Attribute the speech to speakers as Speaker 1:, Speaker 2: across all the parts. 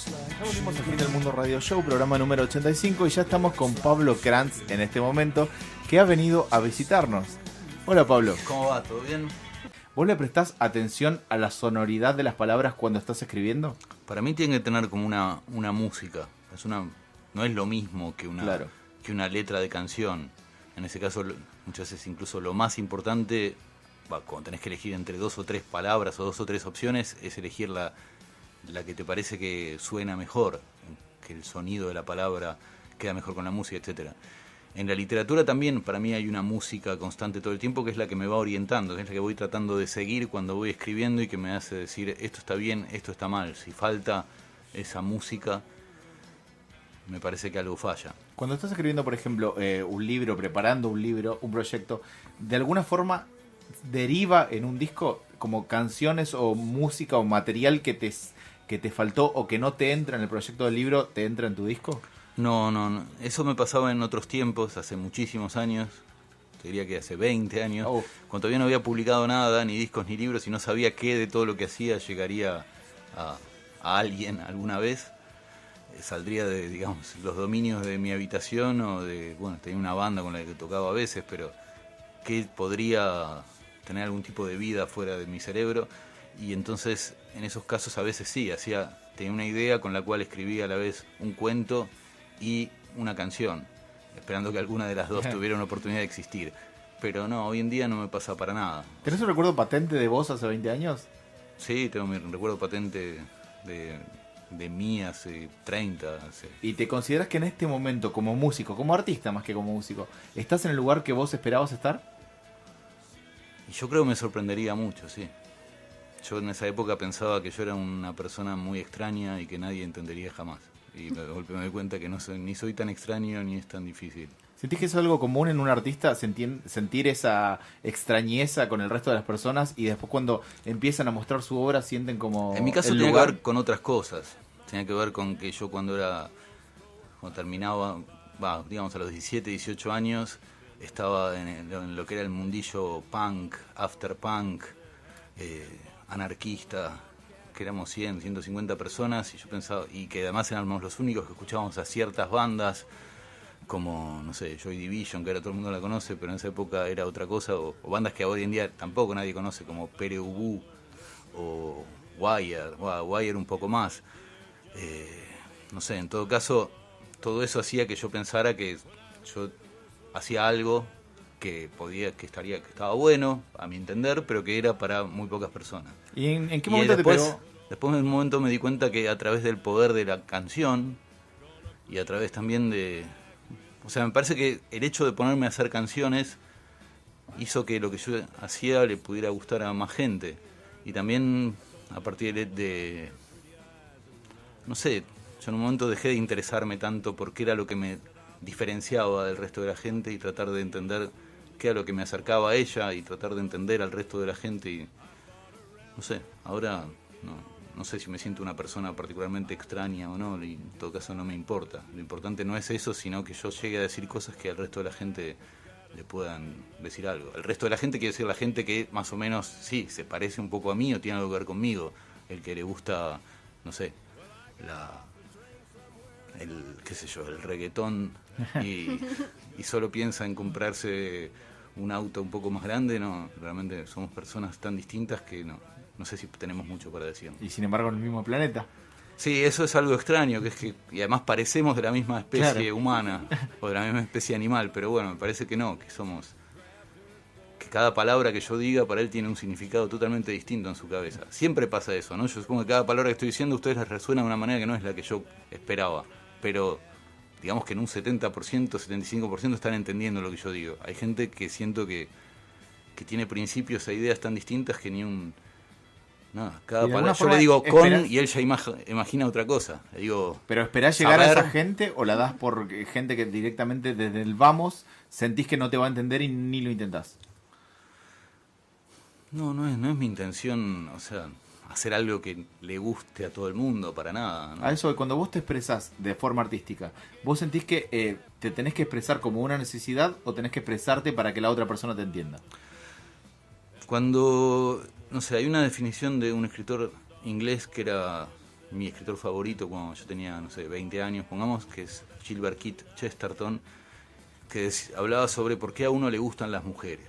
Speaker 1: Ya volvimos al Fin del Mundo Radio Show, programa número 85, y ya estamos con Pablo Krantz en este momento, que ha venido a visitarnos. Hola Pablo.
Speaker 2: ¿Cómo va? ¿Todo bien?
Speaker 1: ¿Vos le prestás atención a la sonoridad de las palabras cuando estás escribiendo?
Speaker 2: Para mí tiene que tener como una música. No es lo mismo que
Speaker 1: Claro.
Speaker 2: que una letra de canción. En ese caso, muchas veces incluso lo más importante, cuando tenés que elegir entre 2 o 3 palabras o 2 o 3 opciones, es elegir la que te parece que suena mejor, que el sonido de la palabra queda mejor con la música, etcétera. En la literatura también para mí hay una música constante todo el tiempo, que es la que me va orientando, que es la que voy tratando de seguir cuando voy escribiendo y que me hace decir esto está bien, esto está mal. Si falta esa música, me parece que algo falla.
Speaker 1: Cuando estás escribiendo, por ejemplo, un libro, preparando un libro, un proyecto, ¿de alguna forma deriva en un disco como canciones o música o material que te faltó o que no te entra en el proyecto del libro, te entra en tu disco?
Speaker 2: No. Eso me pasaba en otros tiempos, hace muchísimos años. Te diría que hace 20 años. Cuando todavía no había publicado nada, ni discos ni libros, y no sabía qué de todo lo que hacía llegaría a alguien alguna vez. Saldría de, digamos, los dominios de mi habitación o tenía una banda con la que tocaba a veces, pero que podría tener algún tipo de vida fuera de mi cerebro. Y entonces, en esos casos a veces sí, tenía una idea con la cual escribía a la vez un cuento y una canción, esperando que alguna de las dos tuviera una oportunidad de existir. Pero no, hoy en día no me pasa para nada.
Speaker 1: ¿Tenés un recuerdo patente de vos hace 20 años?
Speaker 2: Sí, tengo mi recuerdo patente de mí hace 30.
Speaker 1: ¿Y te consideras que en este momento, como músico, como artista más que como músico, estás en el lugar que vos esperabas estar?
Speaker 2: Y yo creo que me sorprendería mucho, sí. Yo en esa época pensaba que yo era una persona muy extraña y que nadie entendería jamás. Y de golpe me doy cuenta que ni soy tan extraño ni es tan difícil.
Speaker 1: ¿Sentís que es algo común en un artista sentir esa extrañeza con el resto de las personas y después cuando empiezan a mostrar su obra sienten como
Speaker 2: en mi caso
Speaker 1: el
Speaker 2: tenía
Speaker 1: lugar?
Speaker 2: que ver con otras cosas. Tenía que ver con que yo cuando terminaba, digamos a los 17, 18 años, estaba en lo que era el mundillo punk, after punk, anarquista, que éramos 100, 150 personas, y yo pensaba, y que además éramos los únicos que escuchábamos a ciertas bandas, como, no sé, Joy Division, que ahora todo el mundo la conoce, pero en esa época era otra cosa, o bandas que hoy en día tampoco nadie conoce, como Pere Ubu o Wire un poco más. No sé, en todo caso, todo eso hacía que yo pensara que yo hacía algo que estaba bueno, a mi entender, pero que era para muy pocas personas.
Speaker 1: ¿Y en qué momento
Speaker 2: después,
Speaker 1: te pegó?
Speaker 2: Después en un momento me di cuenta que a través del poder de la canción y a través también o sea, me parece que el hecho de ponerme a hacer canciones hizo que lo que yo hacía le pudiera gustar a más gente. Y también a partir de no sé, yo en un momento dejé de interesarme tanto por qué era lo que me diferenciaba del resto de la gente y tratar de entender qué era lo que me acercaba a ella y tratar de entender al resto de la gente. Y no sé, ahora no sé si me siento una persona particularmente extraña o no, y en todo caso no me importa. Lo importante no es eso, sino que yo llegue a decir cosas que al resto de la gente le puedan decir algo. El resto de la gente quiere decir la gente que más o menos sí, se parece un poco a mí o tiene algo que ver conmigo. El que le gusta, no sé, el reggaetón y solo piensa en comprarse un auto un poco más grande. No, realmente somos personas tan distintas que no sé si tenemos mucho para decir.
Speaker 1: Y sin embargo en el mismo planeta.
Speaker 2: Sí, eso es algo extraño, y además parecemos de la misma especie humana o de la misma especie animal, pero bueno, me parece que no, que cada palabra que yo diga para él tiene un significado totalmente distinto en su cabeza. Siempre pasa eso, ¿no? Yo supongo que cada palabra que estoy diciendo a ustedes les resuena de una manera que no es la que yo esperaba, pero digamos que en un 70%, 75% están entendiendo lo que yo digo. Hay gente que siento que tiene principios e ideas tan distintas que cada palabra yo le digo y él ya imagina otra cosa. Le digo,
Speaker 1: ¿pero esperás llegar a esa gente o la das por gente que directamente desde el vamos sentís que no te va a entender y ni lo intentás?
Speaker 2: No es mi intención, o sea, hacer algo que le guste a todo el mundo, para nada, ¿no?
Speaker 1: A eso, cuando vos te expresás de forma artística, ¿vos sentís que te tenés que expresar como una necesidad o tenés que expresarte para que la otra persona te entienda?
Speaker 2: Cuando, no sé, hay una definición de un escritor inglés que era mi escritor favorito cuando yo tenía, no sé, 20 años, pongamos, que es Gilbert Keith Chesterton, que hablaba sobre por qué a uno le gustan las mujeres.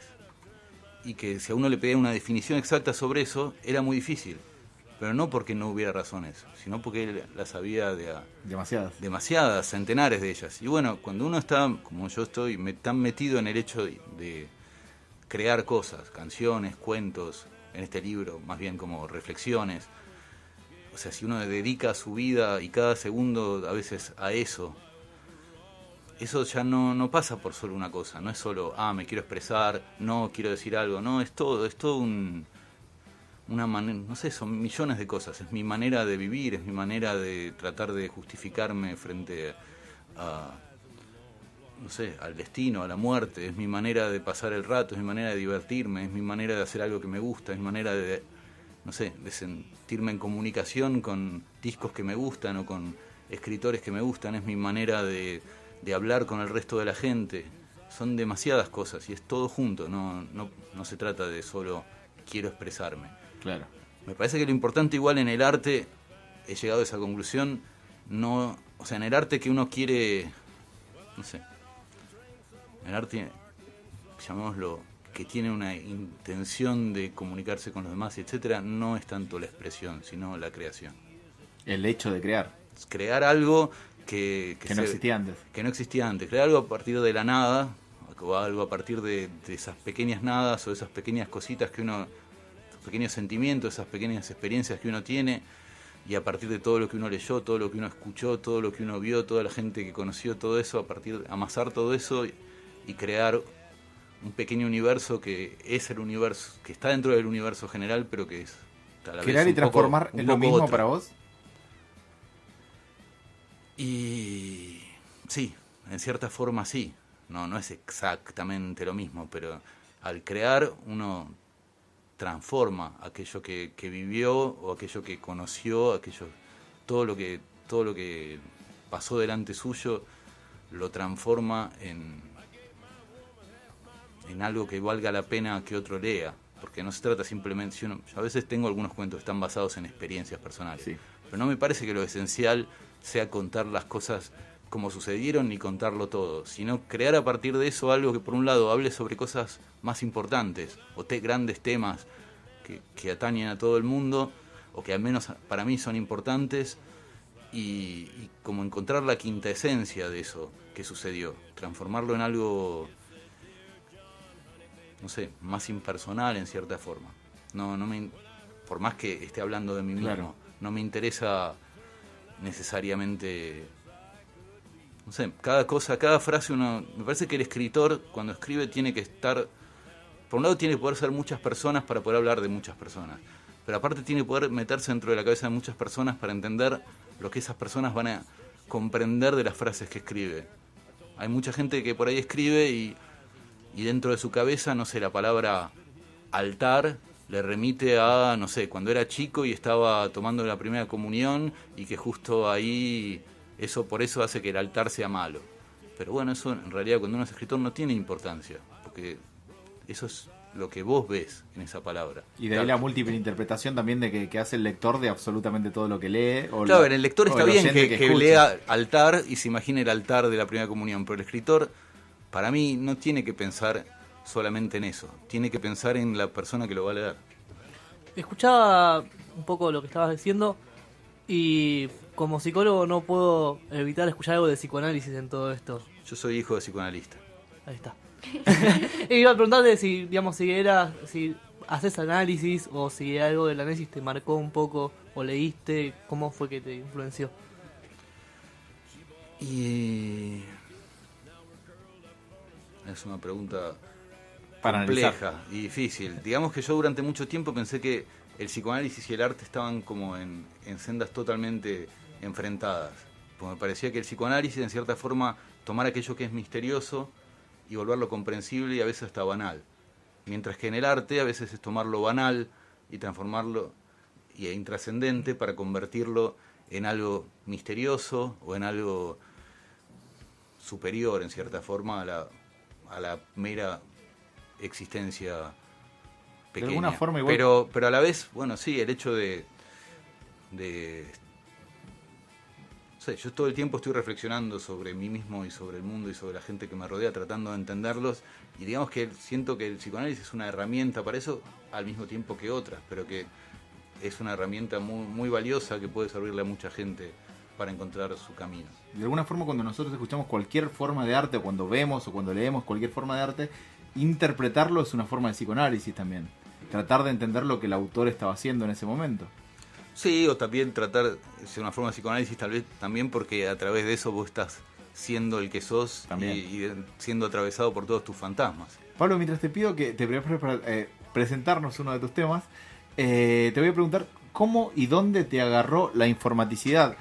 Speaker 2: Y que si a uno le pedía una definición exacta sobre eso, era muy difícil. Pero no porque no hubiera razones, sino porque él las sabía demasiadas, centenares de ellas. Y bueno, cuando uno está, como yo estoy, tan metido en el hecho de crear cosas, canciones, cuentos, en este libro, más bien como reflexiones, o sea, si uno dedica su vida y cada segundo a veces a eso ya no pasa por solo una cosa, no es solo, me quiero expresar, no, quiero decir algo, no, es todo una manera, no sé, son millones de cosas, es mi manera de vivir, es mi manera de tratar de justificarme frente a, no sé, al destino, a la muerte, es mi manera de pasar el rato, es mi manera de divertirme, es mi manera de hacer algo que me gusta, es mi manera de, no sé, de sentirme en comunicación con discos que me gustan o con escritores que me gustan, es mi manera de hablar con el resto de la gente. Son demasiadas cosas y es todo junto, no se trata de solo quiero expresarme.
Speaker 1: Claro.
Speaker 2: Me parece que lo importante igual en el arte, he llegado a esa conclusión, o sea, en el arte que uno quiere, no sé, el arte, llamémoslo, que tiene una intención de comunicarse con los demás, etcétera, no es tanto la expresión, sino la creación.
Speaker 1: El hecho de crear.
Speaker 2: Crear algo que
Speaker 1: no existía antes.
Speaker 2: Que no existía antes. Crear algo a partir de la nada, o algo a partir de esas pequeñas nadas o esas pequeñas cositas que uno, esos pequeños sentimientos, esas pequeñas experiencias que uno tiene, y a partir de todo lo que uno leyó, todo lo que uno escuchó, todo lo que uno vio, toda la gente que conoció, todo eso, amasar todo eso y crear un pequeño universo que es el universo, que está dentro del universo general, pero que es a la
Speaker 1: ¿Crear
Speaker 2: vez
Speaker 1: y transformar es lo mismo
Speaker 2: otro.
Speaker 1: para vos?
Speaker 2: Y sí, en cierta forma sí. No es exactamente lo mismo, pero al crear uno transforma aquello que vivió o aquello que conoció, todo lo que pasó delante suyo, lo transforma en algo que valga la pena que otro lea. Porque no se trata simplemente, yo a veces tengo algunos cuentos que están basados en experiencias personales, sí, pero no me parece que lo esencial sea contar las cosas como sucedieron ni contarlo todo, sino crear a partir de eso algo que por un lado hable sobre cosas más importantes o grandes temas que atañen a todo el mundo o que al menos para mí son importantes y como encontrar la quinta esencia de eso que sucedió, transformarlo en algo, no sé, más impersonal en cierta forma. Por más que esté hablando de mí mismo, claro, no me interesa necesariamente, no sé, cada frase me parece que el escritor cuando escribe tiene que estar, por un lado tiene que poder ser muchas personas para poder hablar de muchas personas, pero aparte tiene que poder meterse dentro de la cabeza de muchas personas para entender lo que esas personas van a comprender de las frases que escribe. Hay mucha gente que por ahí escribe y dentro de su cabeza, no sé, la palabra altar le remite a, no sé, cuando era chico y estaba tomando la primera comunión y que justo ahí, por eso hace que el altar sea malo. Pero bueno, eso en realidad cuando uno es escritor no tiene importancia, porque eso es lo que vos ves en esa palabra.
Speaker 1: Y de ahí la múltiple interpretación también de que hace el lector de absolutamente todo lo que lee.
Speaker 2: Claro, el lector está bien que lea altar y se imagine el altar de la primera comunión, pero el escritor, para mí, no tiene que pensar solamente en eso, tiene que pensar en la persona que lo va a leer.
Speaker 3: Escuchaba un poco lo que estabas diciendo y como psicólogo no puedo evitar escuchar algo de psicoanálisis en todo esto.
Speaker 2: Yo soy hijo de psicoanalista.
Speaker 3: Ahí está. Y iba a preguntarte si haces análisis o si algo del análisis te marcó un poco o leíste, ¿cómo fue que te influenció?
Speaker 2: Y es una pregunta
Speaker 1: para
Speaker 2: compleja
Speaker 1: analizar
Speaker 2: y difícil. Digamos que yo durante mucho tiempo pensé que el psicoanálisis y el arte estaban como en sendas totalmente enfrentadas. Porque me parecía que el psicoanálisis, en cierta forma, tomar aquello que es misterioso y volverlo comprensible y a veces hasta banal. Mientras que en el arte a veces es tomar lo banal y transformarlo e intrascendente para convertirlo en algo misterioso o en algo superior, en cierta forma, a la mera existencia pequeña.
Speaker 1: De alguna forma igual.
Speaker 2: Pero a la vez, bueno, sí, el hecho de sé, yo todo el tiempo estoy reflexionando sobre mí mismo y sobre el mundo y sobre la gente que me rodea, tratando de entenderlos, y digamos que siento que el psicoanálisis es una herramienta para eso al mismo tiempo que otras, pero que es una herramienta muy, muy valiosa que puede servirle a mucha gente para encontrar su camino.
Speaker 1: De alguna forma, cuando nosotros escuchamos cualquier forma de arte, o cuando vemos o cuando leemos cualquier forma de arte, interpretarlo es una forma de psicoanálisis también. Tratar de entender lo que el autor estaba haciendo en ese momento.
Speaker 2: Sí, o también tratar de ser una forma de psicoanálisis, tal vez también porque a través de eso vos estás siendo el que sos y siendo atravesado por todos tus fantasmas.
Speaker 1: Pablo, mientras te pido que te prepares para presentarnos uno de tus temas, te voy a preguntar cómo y dónde te agarró la informaticidad.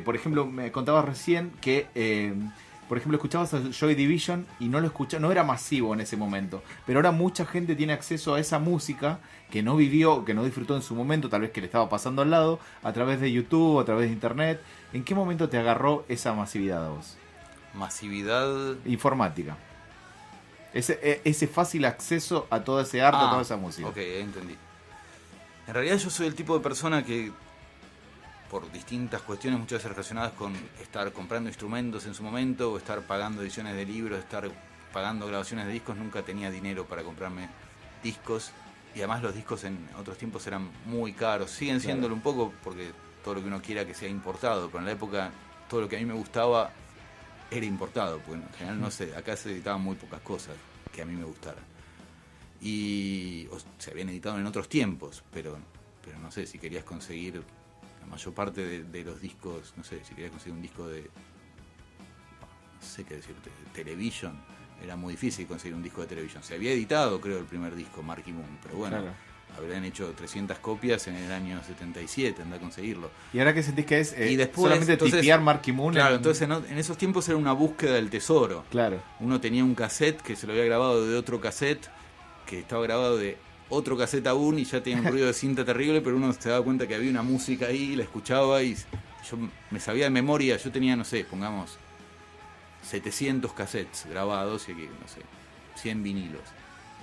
Speaker 1: Por ejemplo, me contabas recién que, por ejemplo, escuchabas a Joy Division y no era masivo en ese momento. Pero ahora mucha gente tiene acceso a esa música que no vivió, que no disfrutó en su momento, tal vez que le estaba pasando al lado, a través de YouTube, a través de Internet. ¿En qué momento te agarró esa masividad a vos?
Speaker 2: Masividad...
Speaker 1: Informática. Ese fácil acceso a todo ese arte, a toda esa música.
Speaker 2: Ok, entendí. En realidad yo soy el tipo de persona que, por distintas cuestiones muchas veces relacionadas con estar comprando instrumentos en su momento, o estar pagando ediciones de libros, estar pagando grabaciones de discos, nunca tenía dinero para comprarme discos, y además los discos en otros tiempos eran muy caros, siguen siéndolo un poco porque todo lo que uno quiera que sea importado, pero en la época todo lo que a mí me gustaba era importado, porque en general no sé, acá se editaban muy pocas cosas que a mí me gustaran. Y se habían editado en otros tiempos, pero no sé, si querías conseguir la mayor parte de los discos, no sé, si querías conseguir un disco de, no sé qué decirte, de Television, era muy difícil conseguir un disco de Television. Se había editado, creo, el primer disco, Marky Moon, pero bueno, claro, habrían hecho 300 copias en el año 77, anda a conseguirlo.
Speaker 1: ¿Y ahora qué sentís que es
Speaker 2: y después,
Speaker 1: solamente tipear Marky Moon?
Speaker 2: Claro, entonces en esos tiempos era una búsqueda del tesoro.
Speaker 1: Claro.
Speaker 2: Uno tenía un cassette que se lo había grabado de otro cassette, que estaba grabado de otro cassette aún, y ya tenía un ruido de cinta terrible, pero uno se daba cuenta que había una música ahí, la escuchaba, y yo me sabía de memoria. Yo tenía, no sé, pongamos 700 cassettes grabados y aquí, no sé, 100 vinilos.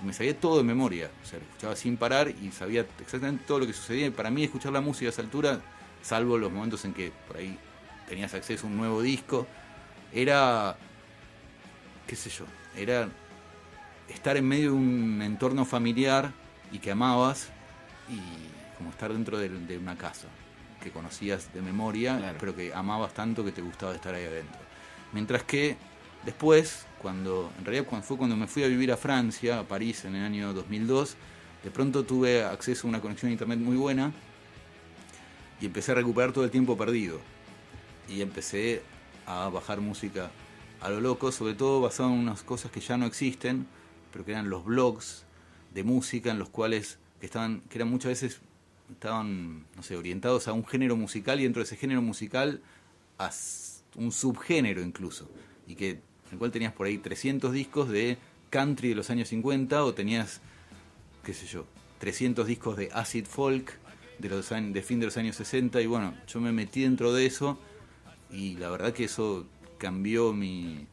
Speaker 2: Y me sabía todo de memoria, o sea, lo escuchaba sin parar y sabía exactamente todo lo que sucedía. Y para mí escuchar la música a esa altura, salvo los momentos en que por ahí tenías acceso a un nuevo disco, era, qué sé yo, era estar en medio de un entorno familiar y que amabas, y como estar dentro de una casa que conocías de memoria, claro, pero que amabas tanto que te gustaba estar ahí adentro. Mientras que después, cuando me fui a vivir a Francia, a París, en el año 2002, de pronto tuve acceso a una conexión a internet muy buena y empecé a recuperar todo el tiempo perdido. Y empecé a bajar música a lo loco, sobre todo basado en unas cosas que ya no existen, pero que eran los blogs de música, en los cuales que eran muchas veces estaban, no sé, orientados a un género musical, y dentro de ese género musical a un subgénero incluso, y que en el cual tenías por ahí 300 discos de country de los años 50, o tenías, qué sé yo, 300 discos de acid folk de fin de los años 60, y bueno, yo me metí dentro de eso, y la verdad que eso cambió mi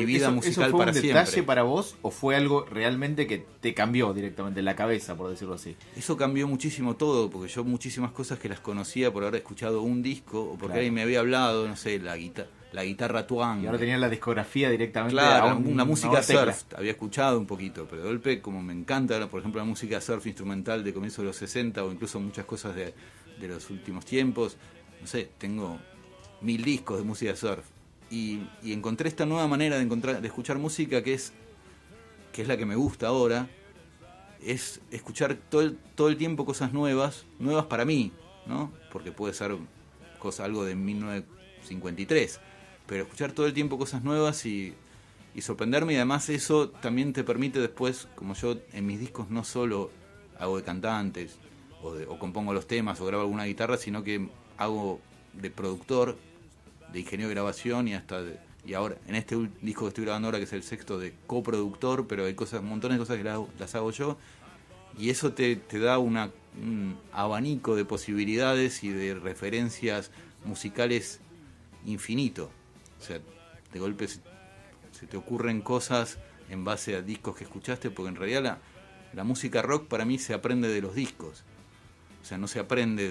Speaker 2: vida musical
Speaker 1: ¿eso fue
Speaker 2: para
Speaker 1: un
Speaker 2: siempre.
Speaker 1: detalle para vos, o fue algo realmente que te cambió directamente la cabeza, por decirlo así?
Speaker 2: Eso cambió muchísimo todo, porque yo muchísimas cosas que las conocía por haber escuchado un disco, o porque claro, alguien me había hablado, no sé, la guitarra twang.
Speaker 1: Y ahora tenías la discografía directamente.
Speaker 2: Claro, una música surf, había escuchado un poquito, pero de golpe, como me encanta, por ejemplo, la música surf instrumental de comienzos de los 60, o incluso muchas cosas de los últimos tiempos, no sé, tengo 1000 discos de música surf. Y encontré esta nueva manera de escuchar música que es la que me gusta ahora, es escuchar todo el tiempo cosas nuevas para mí, ¿no? Porque puede ser algo de 1953, pero escuchar todo el tiempo cosas nuevas y sorprenderme, y además eso también te permite después, como yo en mis discos no solo hago de cantantes o compongo los temas o grabo alguna guitarra, sino que hago de productor, de ingeniero de grabación, y ahora en este disco que estoy grabando ahora, que es el sexto, de coproductor, pero hay montones de cosas que las hago yo, y eso te da un abanico de posibilidades y de referencias musicales infinito. O sea, de golpe se te ocurren cosas en base a discos que escuchaste, porque en realidad la música rock para mí se aprende de los discos. O sea, no se aprende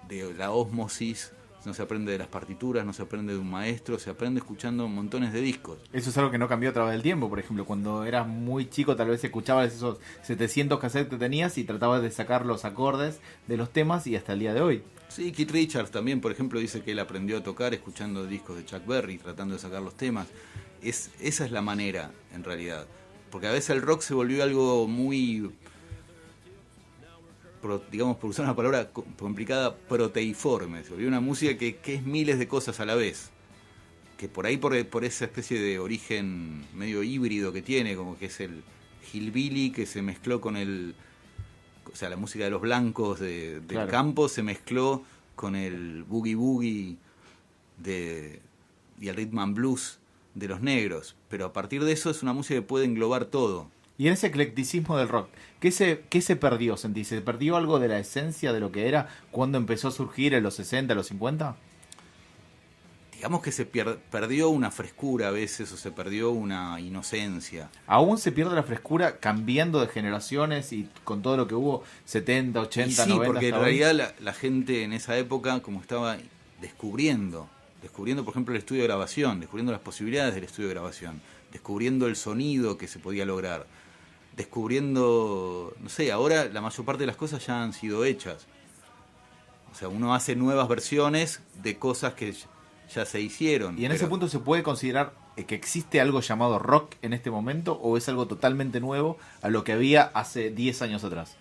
Speaker 2: de la ósmosis no se aprende de las partituras, no se aprende de un maestro, se aprende escuchando montones de discos.
Speaker 1: Eso es algo que no cambió a través del tiempo. Por ejemplo, cuando eras muy chico, tal vez escuchabas esos 700 cassettes que tenías y tratabas de sacar los acordes de los temas, y hasta el día de hoy.
Speaker 2: Sí, Keith Richards también, por ejemplo, dice que él aprendió a tocar escuchando discos de Chuck Berry, tratando de sacar los temas. Esa es la manera, en realidad. Porque a veces el rock se volvió algo muy, digamos, por usar una palabra complicada, proteiforme. Se volvió una música que es miles de cosas a la vez. Que por ahí, por esa especie de origen medio híbrido que tiene, como que es el hillbilly que se mezcló con o sea, la música de los blancos del campo se mezcló con el boogie boogie y el rhythm and blues de los negros. Pero a partir de eso es una música que puede englobar todo.
Speaker 1: Y en ese eclecticismo del rock, ¿qué se perdió, sentís? ¿Se perdió algo de la esencia de lo que era cuando empezó a surgir en los 60, los 50?
Speaker 2: Digamos que se perdió una frescura a veces, o se perdió una inocencia.
Speaker 1: ¿Aún se pierde la frescura cambiando de generaciones y con todo lo que hubo 70, 80,
Speaker 2: sí,
Speaker 1: 90?
Speaker 2: Sí, porque en
Speaker 1: hoy?
Speaker 2: realidad la gente en esa época como estaba descubriendo, por ejemplo, el estudio de grabación, descubriendo las posibilidades del estudio de grabación, descubriendo el sonido que se podía lograr, descubriendo, no sé, ahora la mayor parte de las cosas ya han sido hechas. O sea, uno hace nuevas versiones de cosas que ya se hicieron.
Speaker 1: ¿Y en ese punto se puede considerar que existe algo llamado rock en este momento, o es algo totalmente nuevo a lo que había hace 10 años atrás?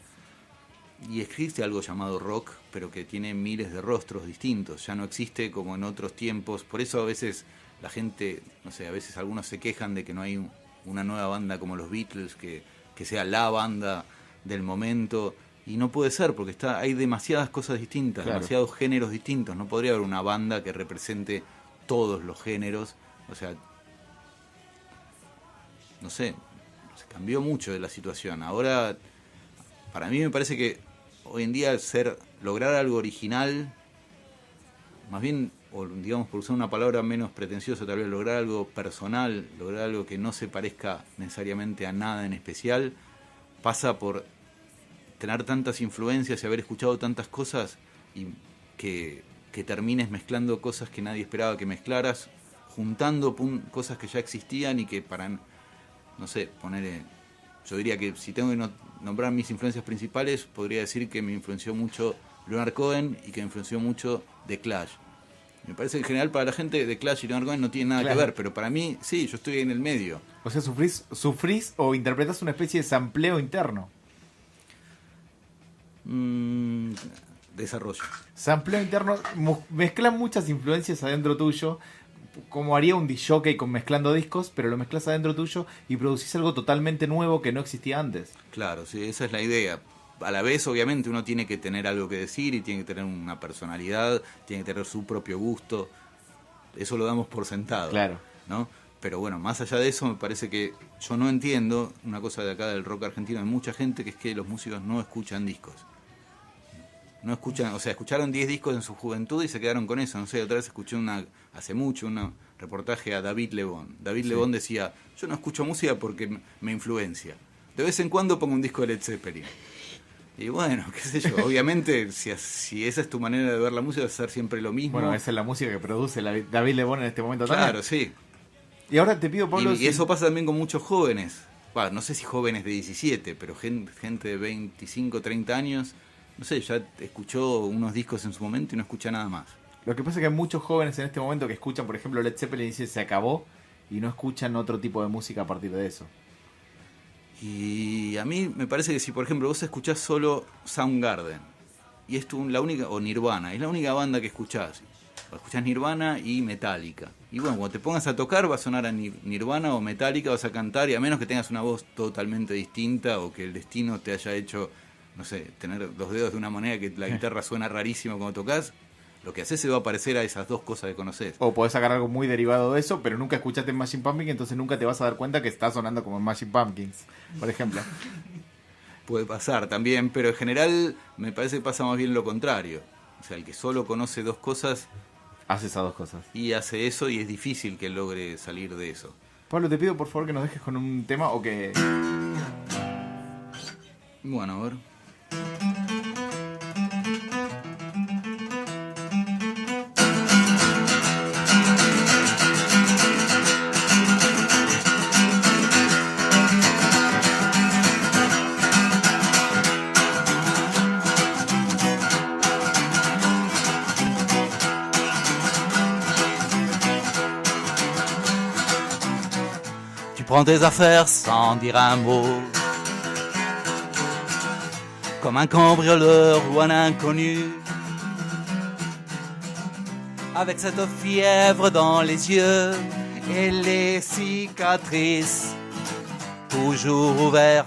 Speaker 2: Y existe algo llamado rock, pero que tiene miles de rostros distintos. Ya no existe como en otros tiempos. Por eso a veces la gente, no sé, a veces algunos se quejan de que no hay una nueva banda como los Beatles, que sea la banda del momento. Y no puede ser, porque hay demasiadas cosas distintas,
Speaker 1: claro,
Speaker 2: demasiados géneros distintos. No podría haber una banda que represente todos los géneros. O sea, no sé, se cambió mucho de la situación. Ahora, para mí me parece que hoy en día lograr algo original, más bien, o digamos por usar una palabra menos pretenciosa, tal vez lograr algo personal, lograr algo que no se parezca necesariamente a nada en especial, pasa por tener tantas influencias y haber escuchado tantas cosas y que termines mezclando cosas que nadie esperaba que mezclaras, juntando cosas que ya existían y que para, no sé, yo diría que si tengo que nombrar mis influencias principales, podría decir que me influenció mucho Leonard Cohen y que me influenció mucho The Clash. Me parece que en general para la gente The Clash y Leonard Cohen no tienen nada que ver, pero para mí sí, yo estoy en el medio.
Speaker 1: O sea, sufrís o interpretás una especie de sampleo interno.
Speaker 2: Desarrollo.
Speaker 1: Sampleo interno, mezclan muchas influencias adentro tuyo, como haría un disc-jockey mezclando discos, pero lo mezclas adentro tuyo y producís algo totalmente nuevo que no existía antes.
Speaker 2: Claro, sí, esa es la idea. A la vez, obviamente, uno tiene que tener algo que decir y tiene que tener una personalidad, tiene que tener su propio gusto. Eso lo damos por sentado.
Speaker 1: Claro.
Speaker 2: ¿No? Pero bueno, más allá de eso, me parece que yo no entiendo una cosa de acá del rock argentino. Hay mucha gente que es que los músicos no escuchan discos. No escuchan, o sea, escucharon 10 discos en su juventud y se quedaron con eso. No sé, otra vez escuché hace mucho un reportaje a David Lebón. David Lebón decía, yo no escucho música porque me influencia. De vez en cuando pongo un disco de Led Zeppelin. Y bueno, qué sé yo, obviamente si esa es tu manera de ver la música, va a ser siempre lo mismo.
Speaker 1: Bueno, esa es la música que produce David Lebón en este momento
Speaker 2: claro,
Speaker 1: también.
Speaker 2: Sí.
Speaker 1: Y ahora te pido, Pablo...
Speaker 2: Y eso pasa también con muchos jóvenes. No sé si jóvenes de 17, pero gente de 25, 30 años, no sé, ya escuchó unos discos en su momento y no escucha nada más.
Speaker 1: Lo que pasa es que hay muchos jóvenes en este momento que escuchan, por ejemplo, Led Zeppelin y dicen se acabó, y no escuchan otro tipo de música a partir de eso.
Speaker 2: Y a mí me parece que si, por ejemplo, vos escuchás solo Soundgarden, y es la única, o Nirvana, es la única banda que escuchás. Escuchás Nirvana y Metallica. Y bueno, cuando te pongas a tocar va a sonar a Nirvana o Metallica, vas a cantar, y a menos que tengas una voz totalmente distinta o que el destino te haya hecho, no sé, tener los dedos de una manera que la guitarra suena rarísimo cuando tocas, lo que haces se va a parecer a esas dos cosas que conoces.
Speaker 1: O podés sacar algo muy derivado de eso, pero nunca escuchaste Smashing Pumpkins, entonces nunca te vas a dar cuenta que está sonando como Smashing Pumpkins, por ejemplo.
Speaker 2: Puede pasar también, pero en general me parece que pasa más bien lo contrario. O sea, el que solo conoce dos cosas...
Speaker 1: Hace esas dos cosas.
Speaker 2: Y hace eso y es difícil que logre salir de eso.
Speaker 1: Pablo, te pido por favor que nos dejes con un tema o que...
Speaker 2: Bueno, a ver... prends tes affaires sans dire un mot. Comme un cambrioleur ou un inconnu, avec cette fièvre dans les yeux et les cicatrices toujours ouvertes.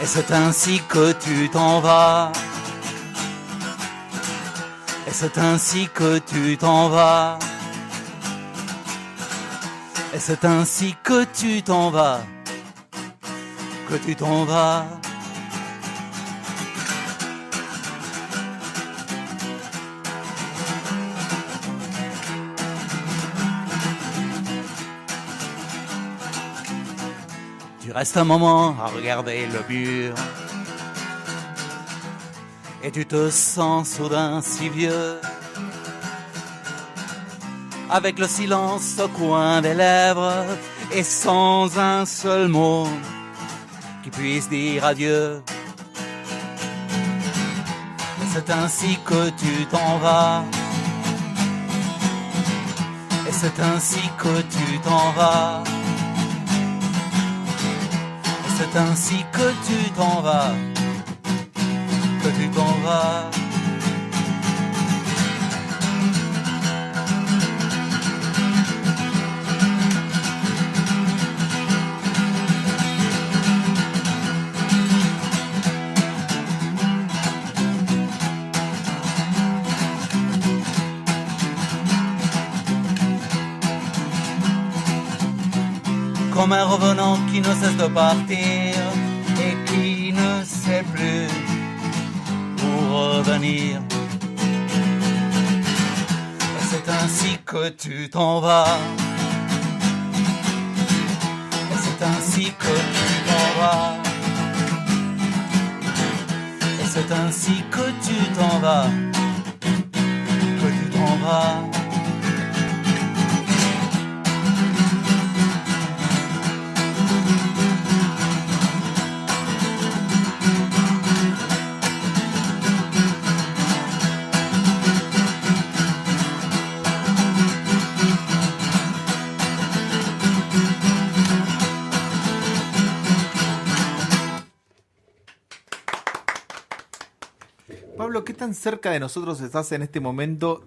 Speaker 2: Et c'est ainsi que tu t'en vas. Et c'est ainsi que tu t'en vas. Et c'est ainsi que tu t'en vas. Que tu t'en vas. Tu restes un moment à regarder le mur et tu te sens soudain si vieux, avec le silence au coin des lèvres et sans un seul mot qui puisse dire adieu. Et c'est ainsi que tu t'en vas. Et c'est ainsi que tu t'en vas. Et c'est ainsi que tu t'en vas. Que tu t'en vas. Comme un revenant qui ne cesse de partir et qui ne sait plus où revenir. Et c'est ainsi que tu t'en vas. Et c'est ainsi que tu t'en vas. Et c'est ainsi que tu t'en vas. Que tu t'en vas.
Speaker 1: Pablo, ¿qué tan cerca de nosotros estás en este momento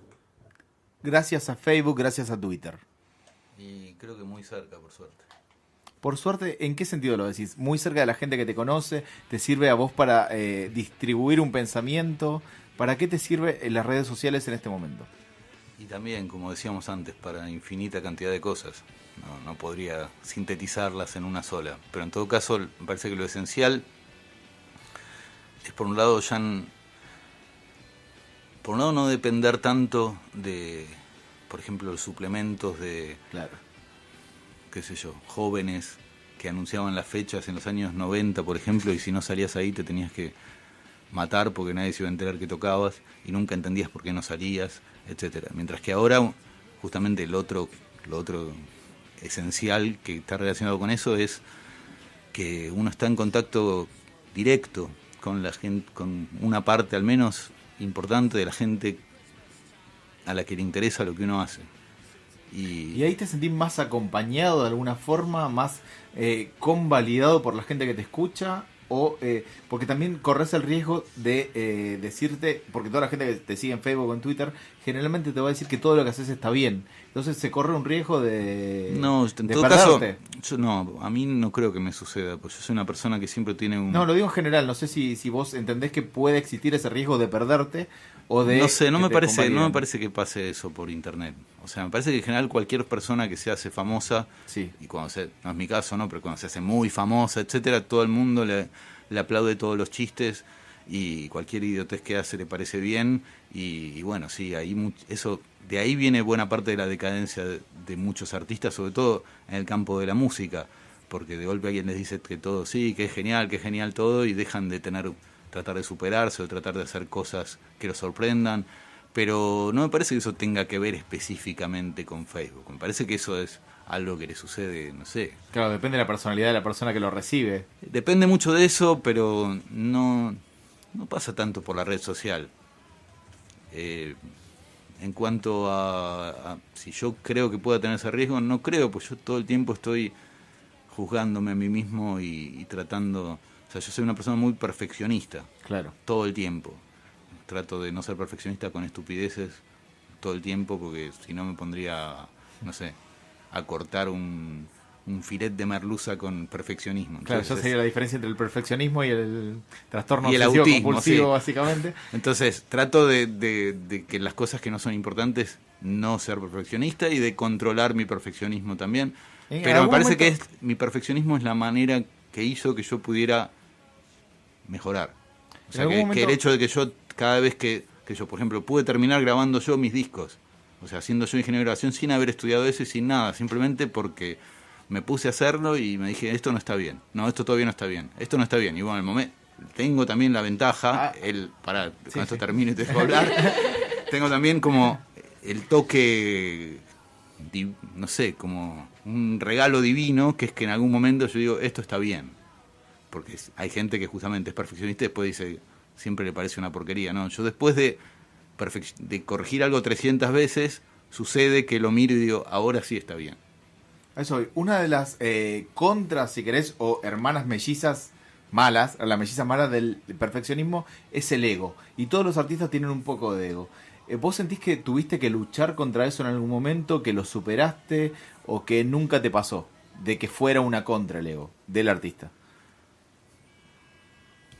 Speaker 1: gracias a Facebook, gracias a Twitter?
Speaker 2: Y creo que muy cerca, por suerte.
Speaker 1: Por suerte, ¿en qué sentido lo decís? ¿Muy cerca de la gente que te conoce? ¿Te sirve a vos para distribuir un pensamiento? ¿Para qué te sirve en las redes sociales en este momento?
Speaker 2: Y también, como decíamos antes, para infinita cantidad de cosas. No podría sintetizarlas en una sola. Pero en todo caso, me parece que lo esencial es, por un lado, no depender tanto de, por ejemplo, los suplementos de,
Speaker 1: claro,
Speaker 2: qué sé yo, jóvenes que anunciaban las fechas en los años 90, por ejemplo, y si no salías ahí te tenías que matar porque nadie se iba a enterar que tocabas y nunca entendías por qué no salías, etcétera. Mientras que ahora, justamente lo otro esencial que está relacionado con eso es que uno está en contacto directo con la gente, con una parte al menos importante de la gente a la que le interesa lo que uno hace.
Speaker 1: Y ahí te sentís más acompañado de alguna forma, más convalidado por la gente que te escucha, o porque también corres el riesgo de decirte, porque toda la gente que te sigue en Facebook o en Twitter generalmente te va a decir que todo lo que haces está bien, entonces se corre un riesgo de
Speaker 2: todo
Speaker 1: perderte.
Speaker 2: Caso, a mí no creo que me suceda, pues yo soy una persona que siempre tiene un...
Speaker 1: No, lo digo en general, no sé si vos entendés que puede existir ese riesgo de perderte o de...
Speaker 2: No sé, no me parece que pase eso por internet. O sea, me parece que en general cualquier persona que se hace famosa,
Speaker 1: sí,
Speaker 2: y no es mi caso, ¿no? Pero cuando se hace muy famosa, etcétera, todo el mundo le aplaude todos los chistes y cualquier idiotez que hace le parece bien, y bueno, sí, de ahí viene buena parte de la decadencia de muchos artistas, sobre todo en el campo de la música, porque de golpe alguien les dice que todo sí, que es genial todo, y dejan de tratar de superarse o tratar de hacer cosas que los sorprendan. Pero no me parece que eso tenga que ver específicamente con Facebook. Me parece que eso es algo que le sucede, no sé.
Speaker 1: Claro, depende de la personalidad de la persona que lo recibe.
Speaker 2: Depende mucho de eso, pero no pasa tanto por la red social. En cuanto a si yo creo que pueda tener ese riesgo, no creo, pues yo todo el tiempo estoy juzgándome a mí mismo y tratando... O sea, yo soy una persona muy perfeccionista.
Speaker 1: Claro.
Speaker 2: Todo el tiempo. Trato de no ser perfeccionista con estupideces todo el tiempo, porque si no me pondría, no sé, a cortar un filet de merluza con perfeccionismo.
Speaker 1: Claro,
Speaker 2: Entonces,
Speaker 1: eso sería la diferencia entre el perfeccionismo y el trastorno
Speaker 2: y el
Speaker 1: obsesivo
Speaker 2: autismo,
Speaker 1: compulsivo,
Speaker 2: sí.
Speaker 1: básicamente.
Speaker 2: Entonces, trato de que las cosas que no son importantes, no ser perfeccionista y de controlar mi perfeccionismo también. Pero me parece que mi perfeccionismo es la manera que hizo que yo pudiera mejorar. O sea, que el hecho de que yo, cada vez que yo, por ejemplo, pude terminar grabando yo mis discos, o sea, siendo yo ingeniero de grabación sin haber estudiado eso y sin nada, simplemente porque me puse a hacerlo y me dije, esto no está bien, no, esto todavía no está bien, esto no está bien. Y bueno, en el momento, tengo también la ventaja, con esto termino y te dejo hablar, tengo también como el toque, no sé, como un regalo divino, que es que en algún momento yo digo, esto está bien. Porque hay gente que justamente es perfeccionista y después dice, siempre le parece una porquería. No, yo después de corregir algo 300 veces, sucede que lo miro y digo, ahora sí está bien.
Speaker 1: Eso, una de las contras, si querés, o hermanas mellizas malas, la melliza mala del perfeccionismo, es el ego. Y todos los artistas tienen un poco de ego. ¿Vos sentís que tuviste que luchar contra eso en algún momento, que lo superaste, o que nunca te pasó de que fuera una contra el ego del artista?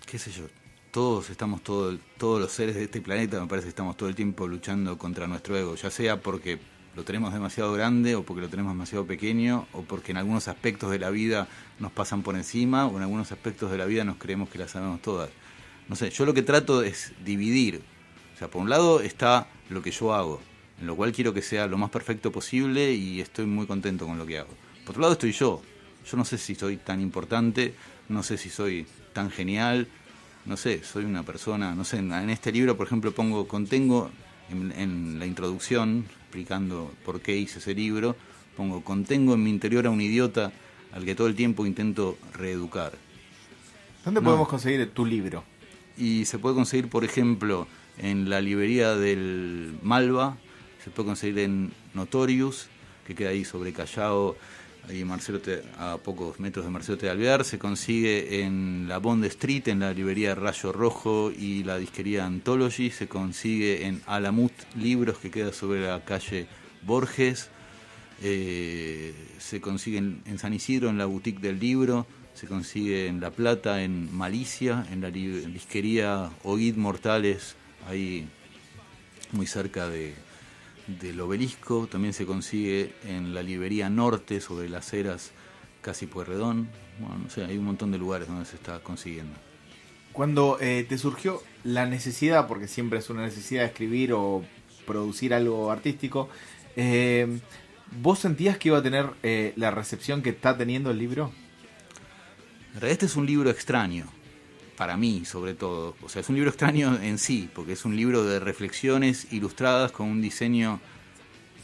Speaker 2: Qué sé yo, todos los seres de este planeta, me parece que estamos todo el tiempo luchando contra nuestro ego, ya sea porque lo tenemos demasiado grande o porque lo tenemos demasiado pequeño o porque en algunos aspectos de la vida nos pasan por encima o en algunos aspectos de la vida nos creemos que las sabemos todas. No sé, yo lo que trato es dividir. O sea, por un lado está lo que yo hago, en lo cual quiero que sea lo más perfecto posible y estoy muy contento con lo que hago. Por otro lado estoy yo. Yo no sé si soy tan importante, no sé si soy tan genial, no sé, soy una persona, no sé, en este libro, por ejemplo, contengo en la introducción, explicando por qué hice ese libro, contengo en mi interior a un idiota al que todo el tiempo intento reeducar.
Speaker 1: ¿Dónde podemos conseguir tu libro?
Speaker 2: Y se puede conseguir, por ejemplo, en la librería del Malva, se puede conseguir en Notorious, que queda ahí sobre Callao, ahí a pocos metros de Marcelo T. de Alvear, se consigue en la Bond Street, en la librería Rayo Rojo y la disquería Anthology, se consigue en Alamut Libros, que queda sobre la calle Borges, se consigue en San Isidro, en la Boutique del Libro, se consigue en La Plata, en Malicia, en la disquería Oid Mortales, ahí muy cerca del Obelisco. También se consigue en la librería Norte, sobre las Heras, casi Pueyrredón. Bueno, no sé, hay un montón de lugares donde se está consiguiendo.
Speaker 1: Cuando te surgió la necesidad, porque siempre es una necesidad de escribir o producir algo artístico, ¿vos sentías que iba a tener la recepción que está teniendo el libro?
Speaker 2: En realidad este es un libro extraño, para mí sobre todo. O sea, es un libro extraño en sí, porque es un libro de reflexiones ilustradas con un diseño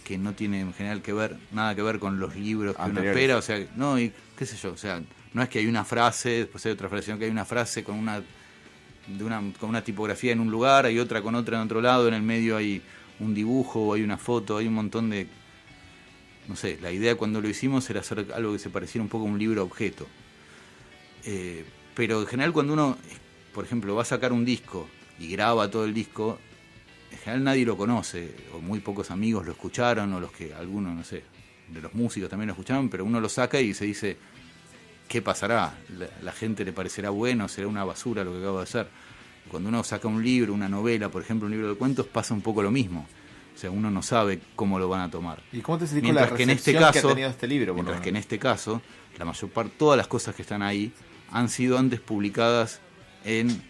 Speaker 2: que no tiene en general nada que ver con los libros que uno espera. O sea, no, y qué sé yo, o sea, no es que hay una frase, después hay otra frase, sino que hay una frase con una tipografía en un lugar, hay otra con otra en otro lado, en el medio hay un dibujo, hay una foto, hay un montón de... No sé, la idea cuando lo hicimos era hacer algo que se pareciera un poco a un libro objeto. Pero en general cuando uno, por ejemplo, va a sacar un disco y graba todo el disco, en general nadie lo conoce, o muy pocos amigos lo escucharon, o algunos, no sé, de los músicos también lo escucharon, pero uno lo saca y se dice, ¿qué pasará? ¿La gente le parecerá bueno? ¿Será una basura lo que acabo de hacer? Cuando uno saca un libro, una novela, por ejemplo, un libro de cuentos, pasa un poco lo mismo. O sea, uno no sabe cómo lo van a tomar.
Speaker 1: ¿Y cómo te sentís con la recepción que ha tenido este libro?
Speaker 2: Mientras que en este caso, la mayor parte, todas las cosas que están ahí, han sido antes publicadas en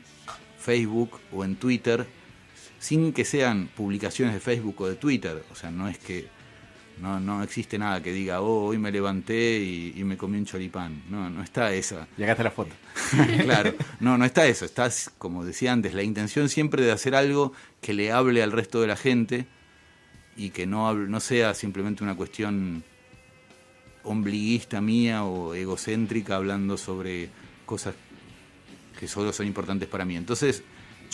Speaker 2: Facebook o en Twitter, sin que sean publicaciones de Facebook o de Twitter. O sea, no es que no existe nada que diga, hoy me levanté y me comí un choripán. No está esa.
Speaker 1: Y acá está la foto.
Speaker 2: Claro, no está eso. Está, como decía antes, la intención siempre de hacer algo que le hable al resto de la gente y que no sea simplemente una cuestión ombliguista mía o egocéntrica hablando sobre cosas que solo son importantes para mí. Entonces,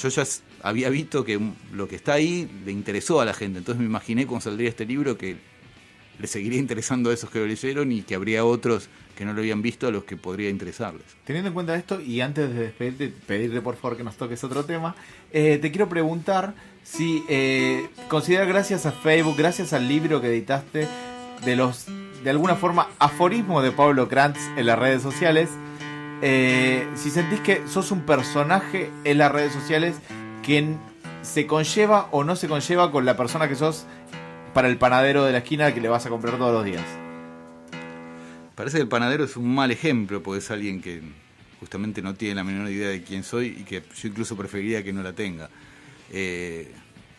Speaker 2: yo ya había visto que lo que está ahí le interesó a la gente, entonces me imaginé cuando saldría este libro que le seguiría interesando a esos que lo leyeron y que habría otros que no lo habían visto a los que podría interesarles.
Speaker 1: Teniendo en cuenta esto, y antes de despedirte, pedirte por favor que nos toques otro tema, te quiero preguntar si consideras, gracias a Facebook, gracias al libro que editaste, de alguna forma, aforismos de Pablo Krantz en las redes sociales, si sentís que sos un personaje en las redes sociales que se conlleva o no se conlleva con la persona que sos para el panadero de la esquina que le vas a comprar todos los días.
Speaker 2: Parece que el panadero es un mal ejemplo, porque es alguien que justamente no tiene la menor idea de quién soy y que yo incluso preferiría que no la tenga.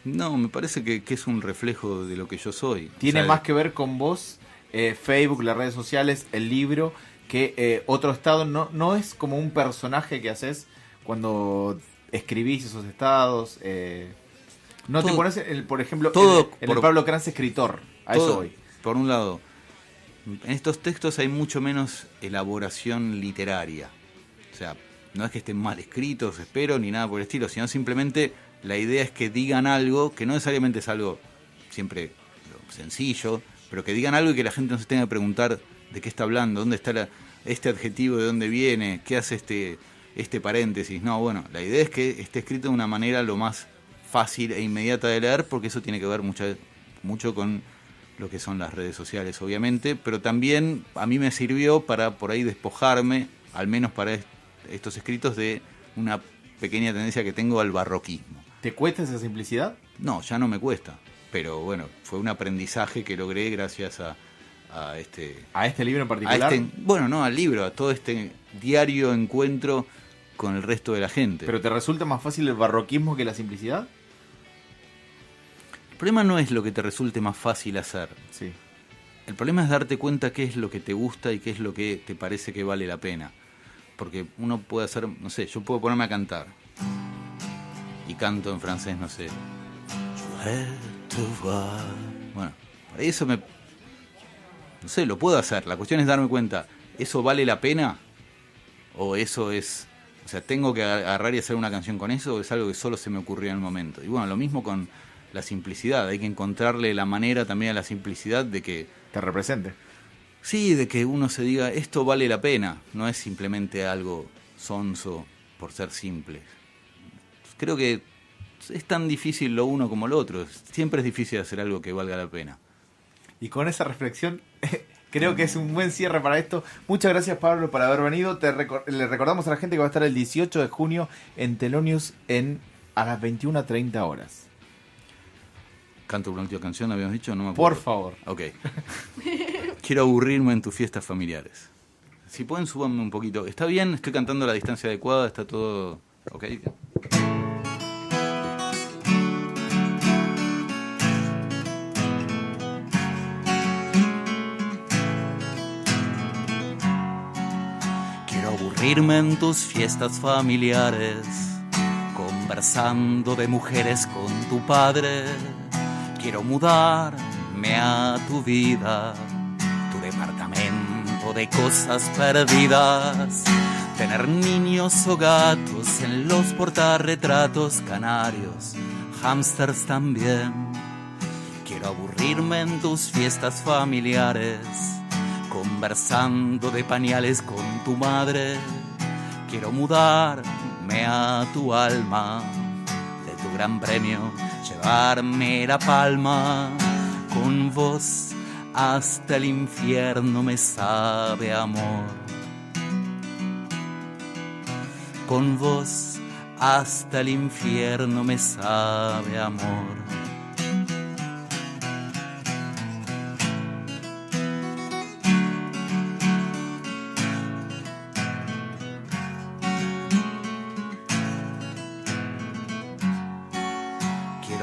Speaker 2: No, me parece que es un reflejo de lo que yo soy.
Speaker 1: Tiene más que ver con vos, Facebook, las redes sociales, el libro, que otro estado. No es como un personaje que haces cuando escribís esos estados. No te pones, por ejemplo, el Pablo Krantz escritor. A eso voy.
Speaker 2: Por un lado, en estos textos hay mucho menos elaboración literaria. O sea, no es que estén mal escritos, espero, ni nada por el estilo, sino simplemente la idea es que digan algo, que no necesariamente es algo siempre sencillo, pero que digan algo y que la gente no se tenga que preguntar de qué está hablando, dónde está este adjetivo, de dónde viene, qué hace este paréntesis. No, bueno, la idea es que esté escrito de una manera lo más fácil e inmediata de leer, porque eso tiene que ver mucho con lo que son las redes sociales, obviamente, pero también a mí me sirvió para por ahí despojarme, al menos para estos escritos, de una pequeña tendencia que tengo al barroquismo.
Speaker 1: ¿Te cuesta esa simplicidad?
Speaker 2: No, ya no me cuesta, pero bueno, fue un aprendizaje que logré gracias a este...
Speaker 1: ¿A este libro en particular?
Speaker 2: Al libro, a todo este diario encuentro con el resto de la gente.
Speaker 1: ¿Pero te resulta más fácil el barroquismo que la simplicidad?
Speaker 2: El problema no es lo que te resulte más fácil hacer.
Speaker 1: Sí.
Speaker 2: El problema es darte cuenta qué es lo que te gusta y qué es lo que te parece que vale la pena. Porque uno puede hacer, no sé, yo puedo ponerme a cantar. Y canto en francés, no sé. Bueno, eso no sé, lo puedo hacer. La cuestión es darme cuenta, ¿eso vale la pena? ¿O eso es... O sea, ¿tengo que agarrar y hacer una canción con eso? ¿O es algo que solo se me ocurrió en el momento? Y bueno, lo mismo con la simplicidad. Hay que encontrarle la manera también a la simplicidad de que...
Speaker 1: te represente.
Speaker 2: Sí, de que uno se diga, esto vale la pena. No es simplemente algo sonso por ser simple. Creo que es tan difícil lo uno como lo otro. Siempre es difícil hacer algo que valga la pena.
Speaker 1: Y con esa reflexión, creo que es un buen cierre para esto. Muchas gracias, Pablo, por haber venido. Le recordamos a la gente que va a estar el 18 de junio en Thelonious a las 21:30 horas.
Speaker 2: ¿Canto una última canción, habíamos dicho? No me
Speaker 1: Por
Speaker 2: acuerdo.
Speaker 1: favor.
Speaker 2: Ok. Quiero aburrirme en tus fiestas familiares. Si pueden, súbanme un poquito. Está bien, estoy cantando a la distancia adecuada, está todo... Ok. Quiero aburrirme en tus fiestas familiares, conversando de mujeres con tu padre. Quiero mudarme a tu vida, tu departamento de cosas perdidas, tener niños o gatos en los portarretratos, canarios, hámsters también. Quiero aburrirme en tus fiestas familiares, conversando de pañales con tu madre. Quiero mudarme a tu alma, de tu gran premio llevarme la palma. Con vos hasta el infierno me sabe amor. Con vos hasta el infierno me sabe amor.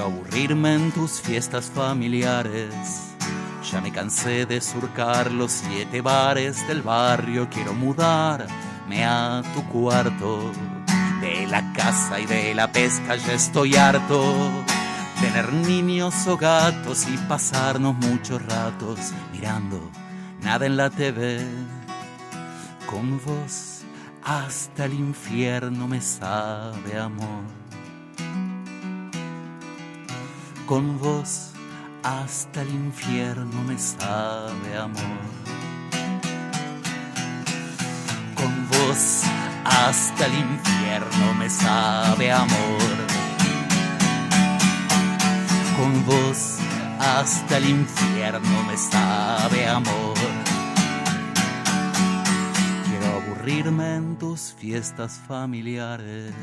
Speaker 2: Aburrirme en tus fiestas familiares, ya me cansé de surcar los 7 bares del barrio. Quiero mudarme a tu cuarto, de la casa y de la pesca ya estoy harto. Tener niños o gatos y pasarnos muchos ratos mirando nada en la TV. Con vos hasta el infierno me sabe amor. Con vos hasta el infierno me sabe amor. Con vos hasta el infierno me sabe amor. Con vos hasta el infierno me sabe amor. Quiero aburrirme en tus fiestas familiares.